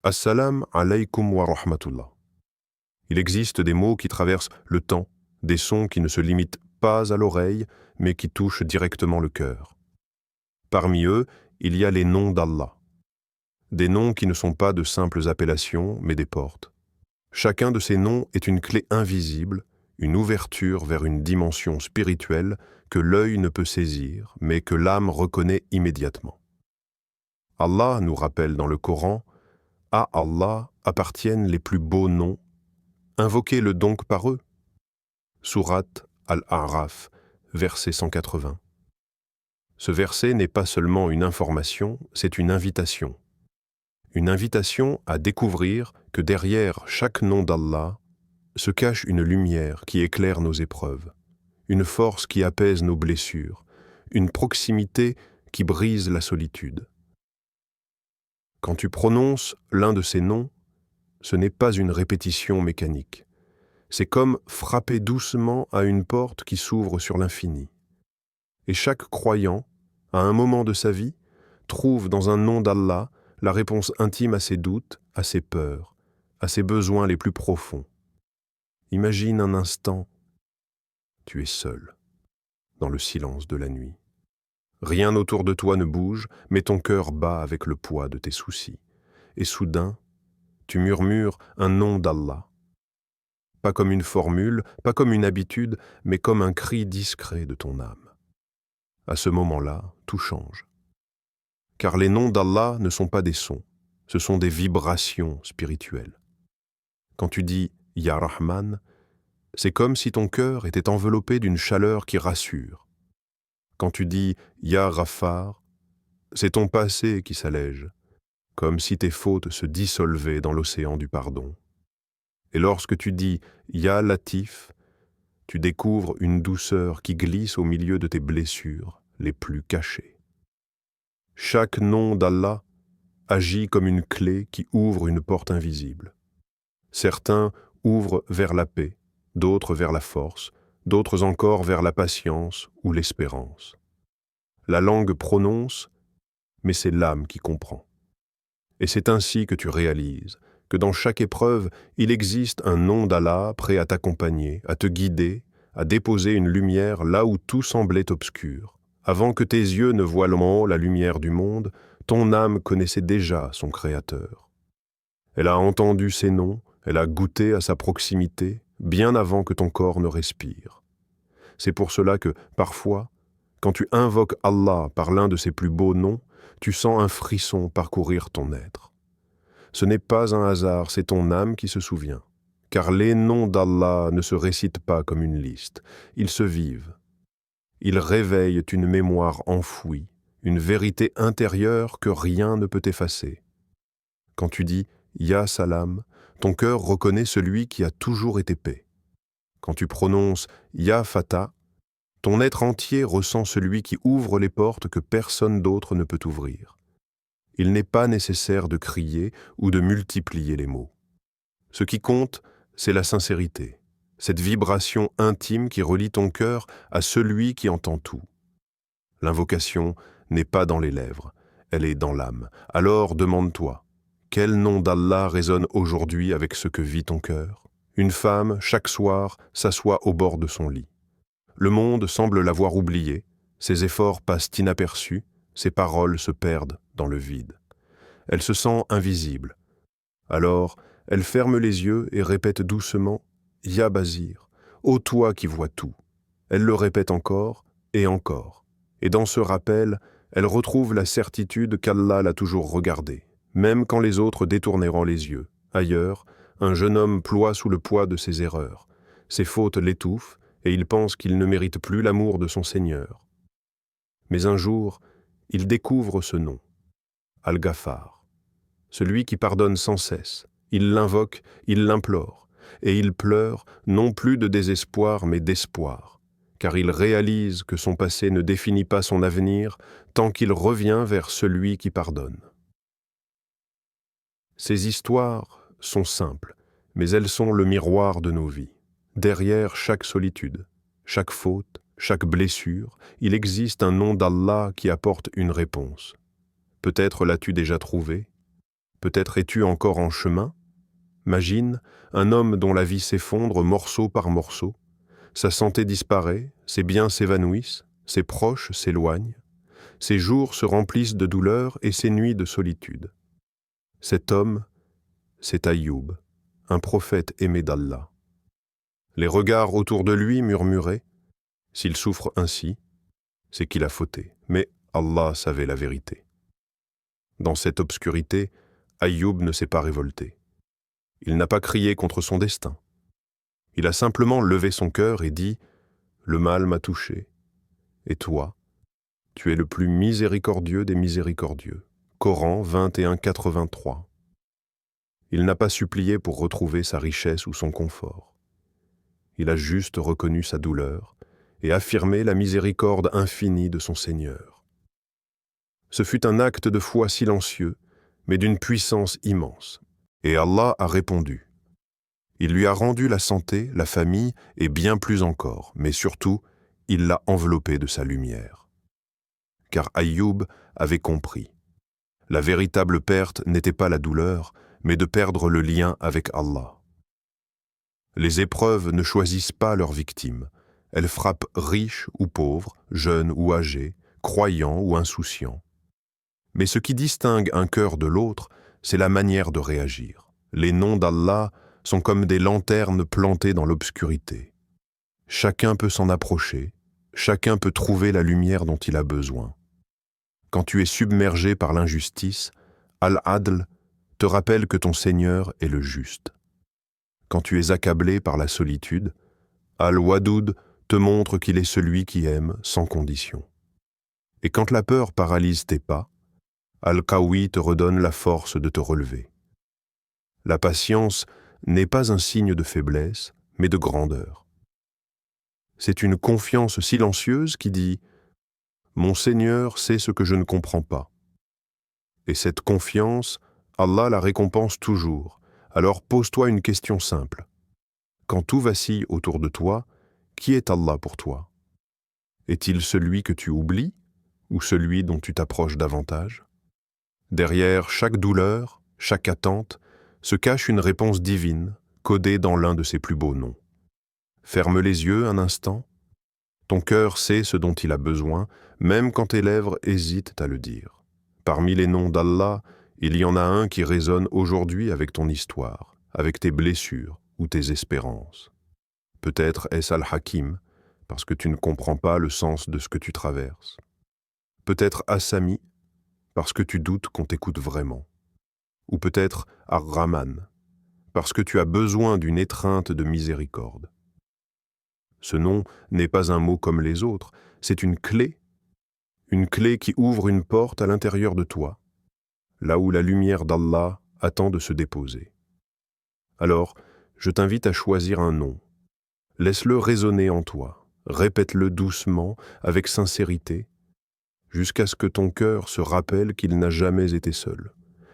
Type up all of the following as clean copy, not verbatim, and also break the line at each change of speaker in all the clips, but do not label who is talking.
Assalam alaykum wa rahmatullah. Il existe des mots qui traversent le temps, des sons qui ne se limitent pas à l'oreille, mais qui touchent directement le cœur. Parmi eux, il y a les noms d'Allah. Des noms qui ne sont pas de simples appellations, mais des portes. Chacun de ces noms est une clé invisible, une ouverture vers une dimension spirituelle que l'œil ne peut saisir, mais que l'âme reconnaît immédiatement. Allah nous rappelle dans le Coran: à Allah appartiennent les plus beaux noms, invoquez-le donc par eux. Sourate Al-A'raf, verset 180. Ce verset n'est pas seulement une information, c'est une invitation. Une invitation à découvrir que derrière chaque nom d'Allah se cache une lumière qui éclaire nos épreuves, une force qui apaise nos blessures, une proximité qui brise la solitude. Quand tu prononces l'un de ces noms, ce n'est pas une répétition mécanique. C'est comme frapper doucement à une porte qui s'ouvre sur l'infini. Et chaque croyant, à un moment de sa vie, trouve dans un nom d'Allah la réponse intime à ses doutes, à ses peurs, à ses besoins les plus profonds. Imagine un instant, tu es seul, dans le silence de la nuit. Rien autour de toi ne bouge, mais ton cœur bat avec le poids de tes soucis. Et soudain, tu murmures un nom d'Allah. Pas comme une formule, pas comme une habitude, mais comme un cri discret de ton âme. À ce moment-là, tout change. Car les noms d'Allah ne sont pas des sons, ce sont des vibrations spirituelles. Quand tu dis « Ya Rahman », c'est comme si ton cœur était enveloppé d'une chaleur qui rassure. Quand tu dis « Ya Ghaffar », c'est ton passé qui s'allège, comme si tes fautes se dissolvaient dans l'océan du pardon. Et lorsque tu dis « Ya Latif », tu découvres une douceur qui glisse au milieu de tes blessures les plus cachées. Chaque nom d'Allah agit comme une clé qui ouvre une porte invisible. Certains ouvrent vers la paix, d'autres vers la force, d'autres encore vers la patience ou l'espérance. La langue prononce, mais c'est l'âme qui comprend. Et c'est ainsi que tu réalises que dans chaque épreuve, il existe un nom d'Allah prêt à t'accompagner, à te guider, à déposer une lumière là où tout semblait obscur. Avant que tes yeux ne voient en haut la lumière du monde, ton âme connaissait déjà son Créateur. Elle a entendu ses noms, elle a goûté à sa proximité, bien avant que ton corps ne respire. C'est pour cela que, parfois, quand tu invoques Allah par l'un de ses plus beaux noms, tu sens un frisson parcourir ton être. Ce n'est pas un hasard, c'est ton âme qui se souvient. Car les noms d'Allah ne se récitent pas comme une liste, ils se vivent. Ils réveillent une mémoire enfouie, une vérité intérieure que rien ne peut effacer. Quand tu dis « Ya Salam », ton cœur reconnaît celui qui a toujours été paix. Quand tu prononces « Ya Fatah », ton être entier ressent celui qui ouvre les portes que personne d'autre ne peut ouvrir. Il n'est pas nécessaire de crier ou de multiplier les mots. Ce qui compte, c'est la sincérité, cette vibration intime qui relie ton cœur à celui qui entend tout. L'invocation n'est pas dans les lèvres, elle est dans l'âme. Alors demande-toi, quel nom d'Allah résonne aujourd'hui avec ce que vit ton cœur? Une femme, chaque soir, s'assoit au bord de son lit. Le monde semble l'avoir oubliée, ses efforts passent inaperçus, ses paroles se perdent dans le vide. Elle se sent invisible. Alors, elle ferme les yeux et répète doucement « Ya Bazir, ô toi qui vois tout ». Elle le répète encore et encore. Et dans ce rappel, elle retrouve la certitude qu'Allah l'a toujours regardée, même quand les autres détourneront les yeux. Ailleurs, un jeune homme ploie sous le poids de ses erreurs. Ses fautes l'étouffent et il pense qu'il ne mérite plus l'amour de son Seigneur. Mais un jour, il découvre ce nom, Al-Ghaffar, celui qui pardonne sans cesse. Il l'invoque, il l'implore, et il pleure non plus de désespoir mais d'espoir, car il réalise que son passé ne définit pas son avenir tant qu'il revient vers celui qui pardonne. Ces histoires sont simples, mais elles sont le miroir de nos vies. Derrière chaque solitude, chaque faute, chaque blessure, il existe un nom d'Allah qui apporte une réponse. Peut-être l'as-tu déjà trouvé? Peut-être es-tu encore en chemin? Imagine un homme dont la vie s'effondre morceau par morceau. Sa santé disparaît, ses biens s'évanouissent, ses proches s'éloignent, ses jours se remplissent de douleur et ses nuits de solitude. Cet homme, c'est Aïyoub, un prophète aimé d'Allah. Les regards autour de lui murmuraient « S'il souffre ainsi, c'est qu'il a fauté ». Mais Allah savait la vérité. Dans cette obscurité, Aïyoub ne s'est pas révolté. Il n'a pas crié contre son destin. Il a simplement levé son cœur et dit « Le mal m'a touché. Et toi, tu es le plus miséricordieux des miséricordieux. » Coran 21:83. Il n'a pas supplié pour retrouver sa richesse ou son confort. Il a juste reconnu sa douleur et affirmé la miséricorde infinie de son Seigneur. Ce fut un acte de foi silencieux, mais d'une puissance immense. Et Allah a répondu. Il lui a rendu la santé, la famille et bien plus encore, mais surtout, il l'a enveloppé de sa lumière. Car Aïyoub avait compris. La véritable perte n'était pas la douleur, mais de perdre le lien avec Allah. Les épreuves ne choisissent pas leurs victimes. Elles frappent riches ou pauvres, jeunes ou âgés, croyants ou insouciants. Mais ce qui distingue un cœur de l'autre, c'est la manière de réagir. Les noms d'Allah sont comme des lanternes plantées dans l'obscurité. Chacun peut s'en approcher, chacun peut trouver la lumière dont il a besoin. Quand tu es submergé par l'injustice, Al-Adl te rappelle que ton Seigneur est le juste. Quand tu es accablé par la solitude, Al-Wadoud te montre qu'il est celui qui aime sans condition. Et quand la peur paralyse tes pas, Al-Qawi te redonne la force de te relever. La patience n'est pas un signe de faiblesse, mais de grandeur. C'est une confiance silencieuse qui dit « Mon Seigneur sait ce que je ne comprends pas ». Et cette confiance, Allah la récompense toujours. Alors pose-toi une question simple. Quand tout vacille autour de toi, qui est Allah pour toi? Est-il celui que tu oublies ou celui dont tu t'approches davantage? Derrière chaque douleur, chaque attente, se cache une réponse divine, codée dans l'un de ses plus beaux noms. Ferme les yeux un instant. Ton cœur sait ce dont il a besoin, même quand tes lèvres hésitent à le dire. Parmi les noms d'Allah, il y en a un qui résonne aujourd'hui avec ton histoire, avec tes blessures ou tes espérances. Peut-être est-ce Al-Hakim, parce que tu ne comprends pas le sens de ce que tu traverses. Peut-être As-Sami, parce que tu doutes qu'on t'écoute vraiment. Ou peut-être Ar-Rahman, parce que tu as besoin d'une étreinte de miséricorde. Ce nom n'est pas un mot comme les autres, c'est une clé qui ouvre une porte à l'intérieur de toi, là où la lumière d'Allah attend de se déposer. Alors, je t'invite à choisir un nom. Laisse-le résonner en toi, répète-le doucement, avec sincérité, jusqu'à ce que ton cœur se rappelle qu'il n'a jamais été seul,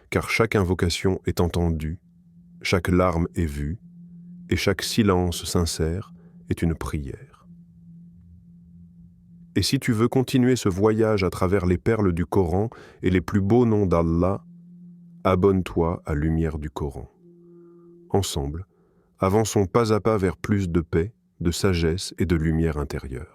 car chaque invocation est entendue, chaque larme est vue, et chaque silence sincère est une prière. Et si tu veux continuer ce voyage à travers les perles du Coran et les plus beaux noms d'Allah, abonne-toi à Lumière du Coran. Ensemble, avançons pas à pas vers plus de paix, de sagesse et de lumière intérieure.